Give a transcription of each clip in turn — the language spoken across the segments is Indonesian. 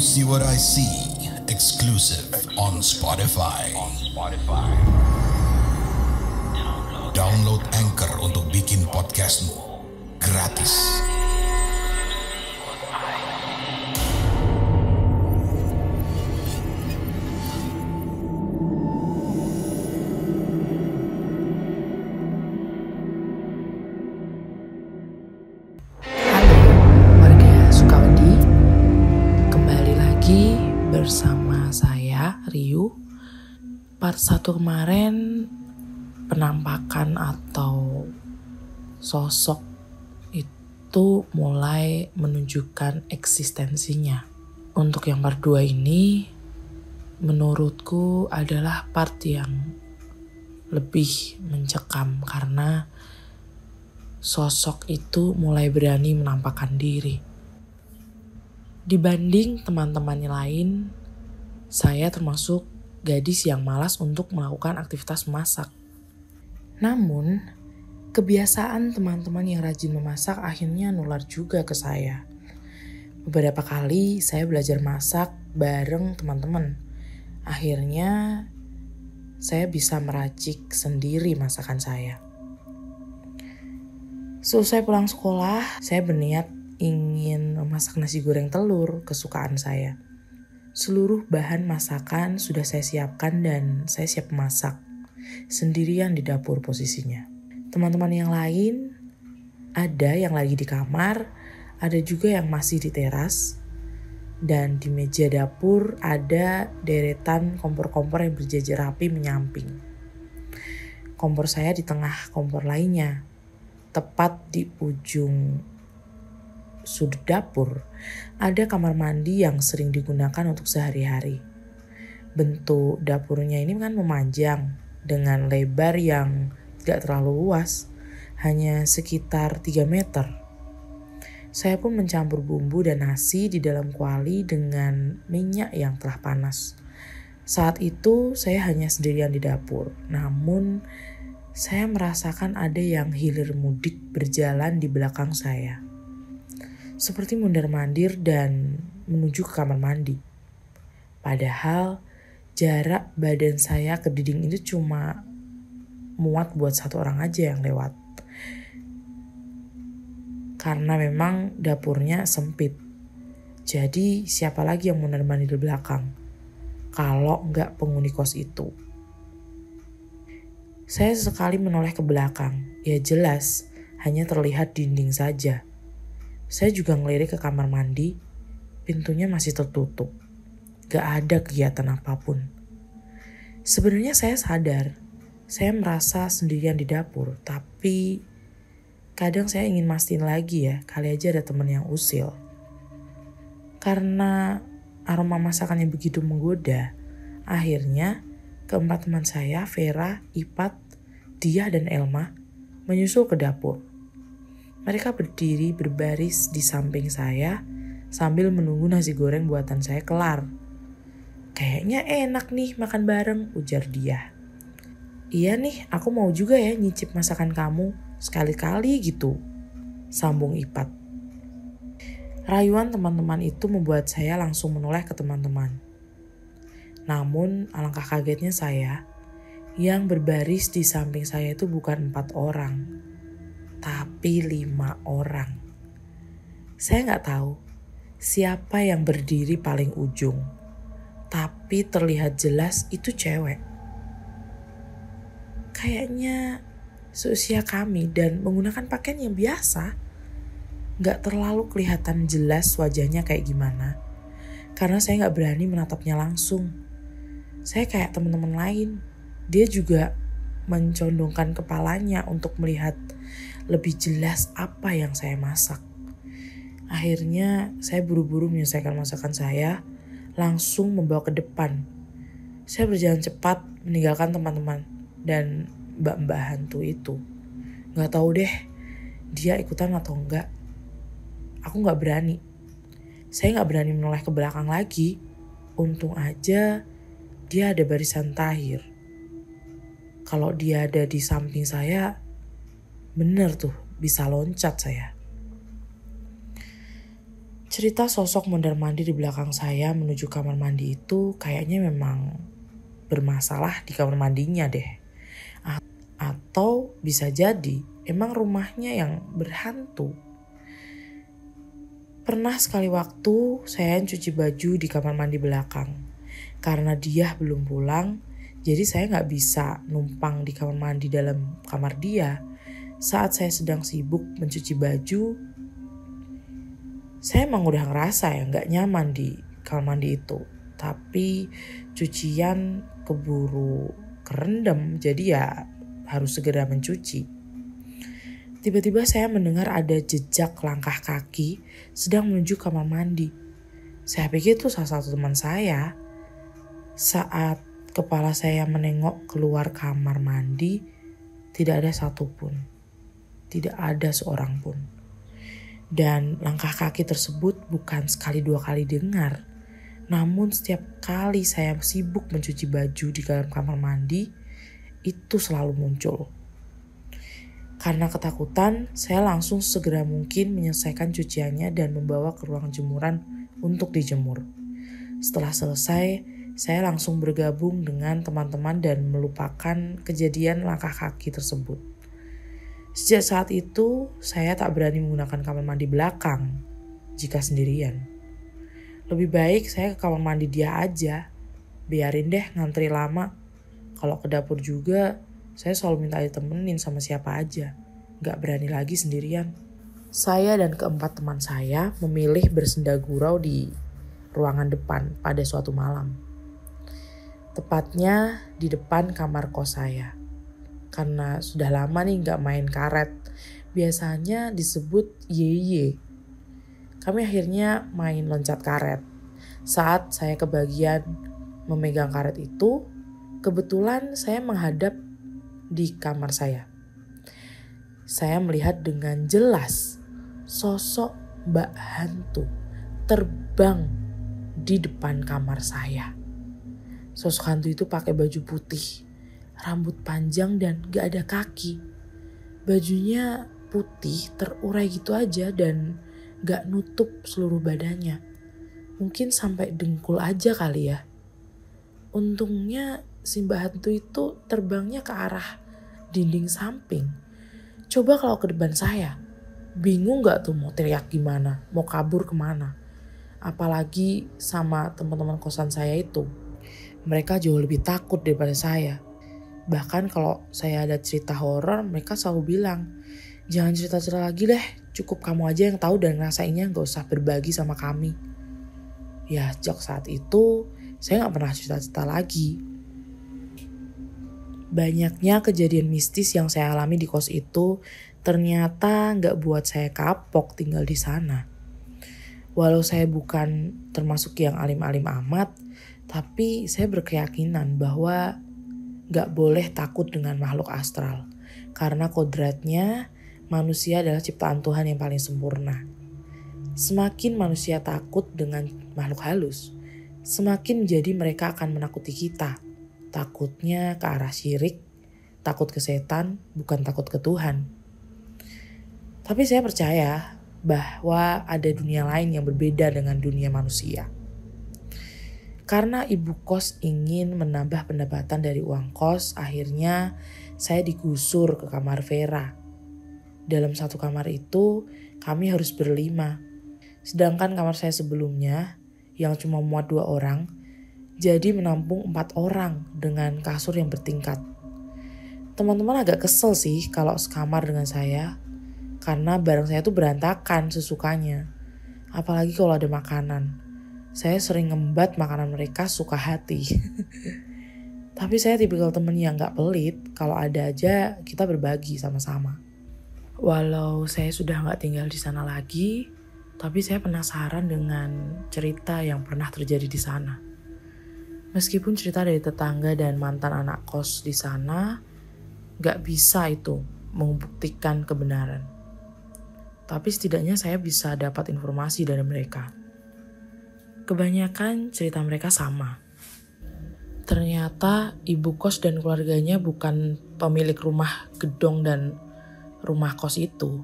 See What I See, exclusive on Spotify. Download Anchor untuk bikin podcastmu gratis. Bersama saya, Riu. Part 1 kemarin, penampakan atau sosok itu mulai menunjukkan eksistensinya. Untuk yang part 2 ini, menurutku adalah part yang lebih mencekam karena sosok itu mulai berani menampakkan diri. Dibanding teman-temannya lain, saya termasuk gadis yang malas untuk melakukan aktivitas memasak. Namun, kebiasaan teman-teman yang rajin memasak akhirnya nular juga ke saya. Beberapa kali saya belajar masak bareng teman-teman. Akhirnya, saya bisa meracik sendiri masakan saya. Selesai pulang sekolah, saya berniat ingin memasak nasi goreng telur kesukaan saya. Seluruh bahan masakan sudah saya siapkan dan saya siap masak. Sendirian di dapur posisinya. Teman-teman yang lain ada yang lagi di kamar, ada juga yang masih di teras. Dan di meja dapur ada deretan kompor-kompor yang berjejer rapi menyamping. Kompor saya di tengah kompor lainnya, tepat di ujung sudut dapur, ada kamar mandi yang sering digunakan untuk sehari-hari. Bentuk dapurnya ini kan memanjang dengan lebar yang tidak terlalu luas, hanya sekitar 3 meter. Saya pun mencampur bumbu dan nasi di dalam kuali dengan minyak yang telah panas. Saat itu saya hanya sendirian di dapur, namun saya merasakan ada yang hilir mudik berjalan di belakang saya. Seperti mondar-mandir dan menuju ke kamar mandi. Padahal jarak badan saya ke dinding itu cuma muat buat satu orang aja yang lewat. Karena memang dapurnya sempit. Jadi siapa lagi yang mondar-mandir di belakang? Kalau nggak penghuni kos itu. Saya sekali menoleh ke belakang. Ya jelas, hanya terlihat dinding saja. Saya juga ngelirik ke kamar mandi, pintunya masih tertutup. Gak ada kegiatan apapun. Sebenarnya saya sadar, saya merasa sendirian di dapur, tapi kadang saya ingin mastiin lagi ya, kali aja ada teman yang usil. Karena aroma masakannya begitu menggoda, akhirnya keempat teman saya, Vera, Ipat, Diah, dan Elma, menyusul ke dapur. Mereka berdiri berbaris di samping saya sambil menunggu nasi goreng buatan saya kelar. Kayaknya enak nih makan bareng, ujar dia. Iya nih, aku mau juga ya nyicip masakan kamu, sekali-kali gitu, sambung Ipat. Rayuan teman-teman itu membuat saya langsung menoleh ke teman-teman. Namun alangkah kagetnya saya, yang berbaris di samping saya itu bukan 4 orang. Tapi 5 orang. Saya nggak tahu siapa yang berdiri paling ujung. Tapi terlihat jelas itu cewek. Kayaknya seusia kami dan menggunakan pakaian yang biasa. Nggak terlalu kelihatan jelas wajahnya kayak gimana. Karena saya nggak berani menatapnya langsung. Saya kayak teman-teman lain. Dia juga mencondongkan kepalanya untuk melihat lebih jelas apa yang saya masak. Akhirnya saya buru-buru menyelesaikan masakan saya, langsung membawa ke depan. Saya berjalan cepat meninggalkan teman-teman dan mbak-mbak hantu itu. Gak tahu deh dia ikutan atau enggak. Aku gak berani. Saya gak berani menoleh ke belakang lagi. Untung aja dia ada barisan Tahir. Kalau dia ada di samping saya, bener tuh bisa loncat saya. Cerita sosok mondar-mandir di belakang saya menuju kamar mandi itu kayaknya memang bermasalah di kamar mandinya deh. Atau bisa jadi emang rumahnya yang berhantu. Pernah sekali waktu saya cuci baju di kamar mandi belakang. Karena dia belum pulang, jadi saya gak bisa numpang di kamar mandi dalam kamar dia. Saat saya sedang sibuk mencuci baju, saya emang udah ngerasa ya gak nyaman di kamar mandi itu. Tapi cucian keburu kerendam, jadi ya harus segera mencuci. Tiba-tiba saya mendengar ada jejak langkah kaki sedang menuju kamar mandi. Saya pikir itu salah satu teman saya. Saat kepala saya menengok keluar kamar mandi, tidak ada satupun. Tidak ada seorang pun. Dan langkah kaki tersebut bukan sekali dua kali dengar. Namun setiap kali saya sibuk mencuci baju di dalam kamar mandi, itu selalu muncul. Karena ketakutan, saya langsung segera mungkin menyelesaikan cuciannya dan membawa ke ruang jemuran untuk dijemur. Setelah selesai, saya langsung bergabung dengan teman-teman dan melupakan kejadian langkah kaki tersebut. Sejak saat itu, saya tak berani menggunakan kamar mandi belakang jika sendirian. Lebih baik saya ke kamar mandi dia aja. Biarin deh ngantri lama. Kalau ke dapur juga, saya selalu minta ditemenin sama siapa aja. Gak berani lagi sendirian. Saya dan keempat teman saya memilih bersenda gurau di ruangan depan pada suatu malam. Tepatnya di depan kamar kos saya. Karena sudah lama nih gak main karet. Biasanya disebut yeye. Kami akhirnya main loncat karet. Saat saya kebagian memegang karet itu, kebetulan saya menghadap di kamar saya. Saya melihat dengan jelas sosok Mbak Hantu terbang di depan kamar saya. Sosok hantu itu pakai baju putih, rambut panjang dan gak ada kaki. Bajunya putih terurai gitu aja dan gak nutup seluruh badannya. Mungkin sampai dengkul aja kali ya. Untungnya si Mbak Hantu itu terbangnya ke arah dinding samping. Coba kalau ke depan saya, bingung gak tuh mau teriak gimana, mau kabur kemana. Apalagi sama teman-teman kosan saya itu. Mereka jauh lebih takut daripada saya. Bahkan kalau saya ada cerita horor, mereka selalu bilang, jangan cerita-cerita lagi deh, cukup kamu aja yang tahu dan ngerasainnya, gak usah berbagi sama kami. Ya sejak saat itu, saya gak pernah cerita-cerita lagi. Banyaknya kejadian mistis yang saya alami di kos itu ternyata gak buat saya kapok tinggal di sana. Walau saya bukan termasuk yang alim-alim amat, tapi saya berkeyakinan bahwa gak boleh takut dengan makhluk astral. Karena kodratnya manusia adalah ciptaan Tuhan yang paling sempurna. Semakin manusia takut dengan makhluk halus, semakin jadi mereka akan menakuti kita. Takutnya ke arah syirik, takut ke setan, bukan takut ke Tuhan. Tapi saya percaya bahwa ada dunia lain yang berbeda dengan dunia manusia. Karena ibu kos ingin menambah pendapatan dari uang kos, akhirnya saya digusur ke kamar Vera. Dalam satu kamar itu, kami harus berlima. Sedangkan kamar saya sebelumnya, yang cuma muat 2 orang, jadi menampung 4 orang dengan kasur yang bertingkat. Teman-teman agak kesel sih kalau sekamar dengan saya, karena barang saya tuh berantakan sesukanya. Apalagi kalau ada makanan. Saya sering ngembat makanan mereka suka hati. Tapi saya tipikal temen yang gak pelit, kalau ada aja kita berbagi sama-sama. Walau saya sudah gak tinggal di sana lagi, tapi saya penasaran dengan cerita yang pernah terjadi di sana. Meskipun cerita dari tetangga dan mantan anak kos di sana gak bisa itu membuktikan kebenaran. Tapi setidaknya saya bisa dapat informasi dari mereka. Kebanyakan cerita mereka sama. Ternyata ibu kos dan keluarganya bukan pemilik rumah gedong dan rumah kos itu.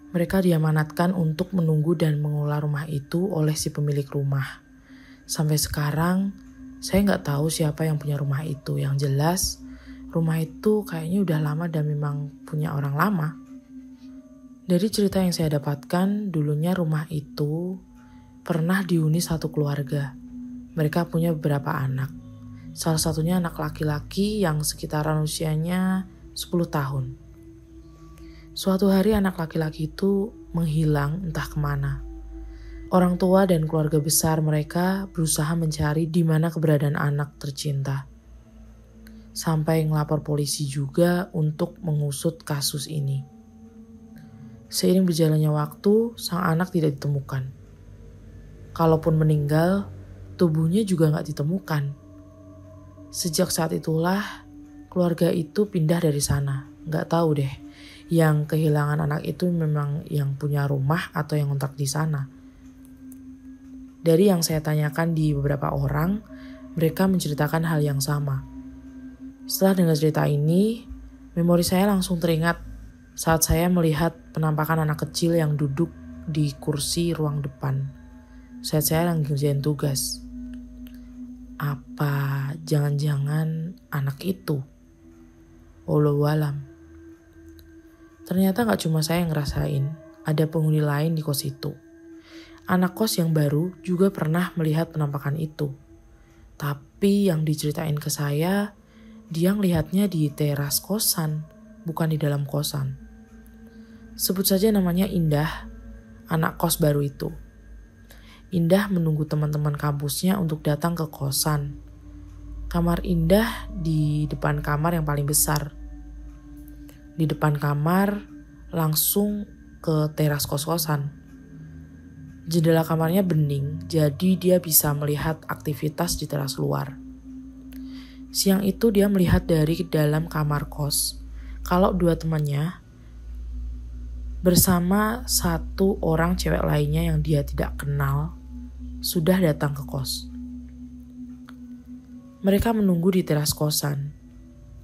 Mereka diamanatkan untuk menunggu dan mengelola rumah itu oleh si pemilik rumah. Sampai sekarang, saya nggak tahu siapa yang punya rumah itu. Yang jelas, rumah itu kayaknya udah lama dan memang punya orang lama. Dari cerita yang saya dapatkan, dulunya rumah itu pernah dihuni satu keluarga. Mereka punya beberapa anak. Salah satunya anak laki-laki yang sekitaran usianya 10 tahun. Suatu hari anak laki-laki itu menghilang entah kemana. Orang tua dan keluarga besar mereka berusaha mencari di mana keberadaan anak tercinta. Sampai ngelapor polisi juga untuk mengusut kasus ini. Seiring berjalannya waktu, sang anak tidak ditemukan. Kalaupun meninggal, tubuhnya juga nggak ditemukan. Sejak saat itulah, keluarga itu pindah dari sana. Nggak tahu deh, yang kehilangan anak itu memang yang punya rumah atau yang ngontrak di sana. Dari yang saya tanyakan di beberapa orang, mereka menceritakan hal yang sama. Setelah dengar cerita ini, memori saya langsung teringat saat saya melihat penampakan anak kecil yang duduk di kursi ruang depan. Saat saya lagi ngerjain tugas. Apa jangan-jangan anak itu? Wallahu alam. Ternyata gak cuma saya yang ngerasain, ada penghuni lain di kos itu. Anak kos yang baru juga pernah melihat penampakan itu. Tapi yang diceritain ke saya, dia ngelihatnya di teras kosan, bukan di dalam kosan. Sebut saja namanya Indah, anak kos baru itu. Indah menunggu teman-teman kampusnya untuk datang ke kosan. Kamar Indah di depan kamar yang paling besar. Di depan kamar langsung ke teras kos-kosan. Jendela kamarnya bening, jadi dia bisa melihat aktivitas di teras luar. Siang itu dia melihat dari dalam kamar kos, kalau dua temannya bersama satu orang cewek lainnya yang dia tidak kenal sudah datang ke kos. Mereka menunggu di teras kosan,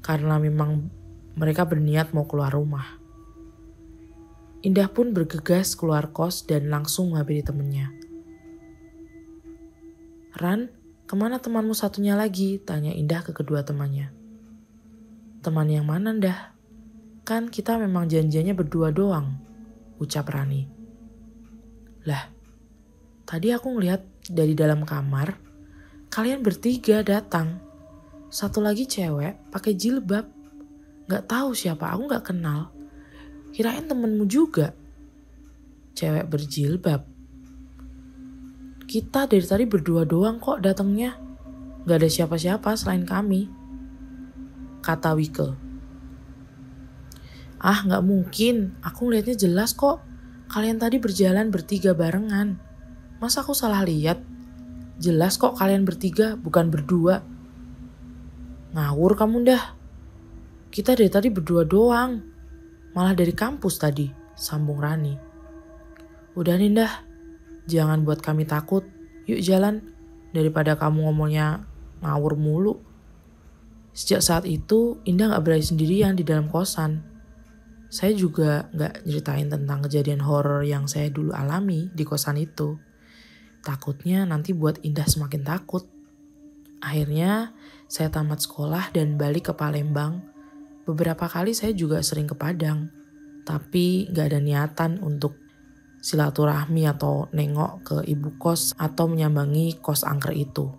karena memang mereka berniat mau keluar rumah. Indah pun bergegas keluar kos dan langsung menghampiri temannya. "Ran, kemana temanmu satunya lagi?" tanya Indah ke kedua temannya. "Teman yang mana, Dah? Kan kita memang janjiannya berdua doang," ucap Rani. "Lah, tadi aku ngeliat dari dalam kamar, kalian bertiga datang. Satu lagi cewek pakai jilbab. Gak tahu siapa, aku gak kenal. Kirain temenmu juga." "Cewek berjilbab? Kita dari tadi berdua doang kok datangnya. Gak ada siapa-siapa selain kami," kata Wike. "Ah, gak mungkin. Aku ngeliatnya jelas kok. Kalian tadi berjalan bertiga barengan. Masa aku salah lihat? Jelas kok kalian bertiga, bukan berdua." "Ngawur kamu, Dah. Kita dari tadi berdua doang. Malah dari kampus tadi," sambung Rani. "Udah nih, Dah. Jangan buat kami takut. Yuk jalan. Daripada kamu ngomongnya ngawur mulu." Sejak saat itu, Indah gak berani sendirian di dalam kosan. Saya juga gak nyeritain tentang kejadian horor yang saya dulu alami di kosan itu. Takutnya nanti buat Indah semakin takut. Akhirnya, saya tamat sekolah dan balik ke Palembang. Beberapa kali saya juga sering ke Padang, tapi gak ada niatan untuk silaturahmi atau nengok ke ibu kos atau menyambangi kos angker itu.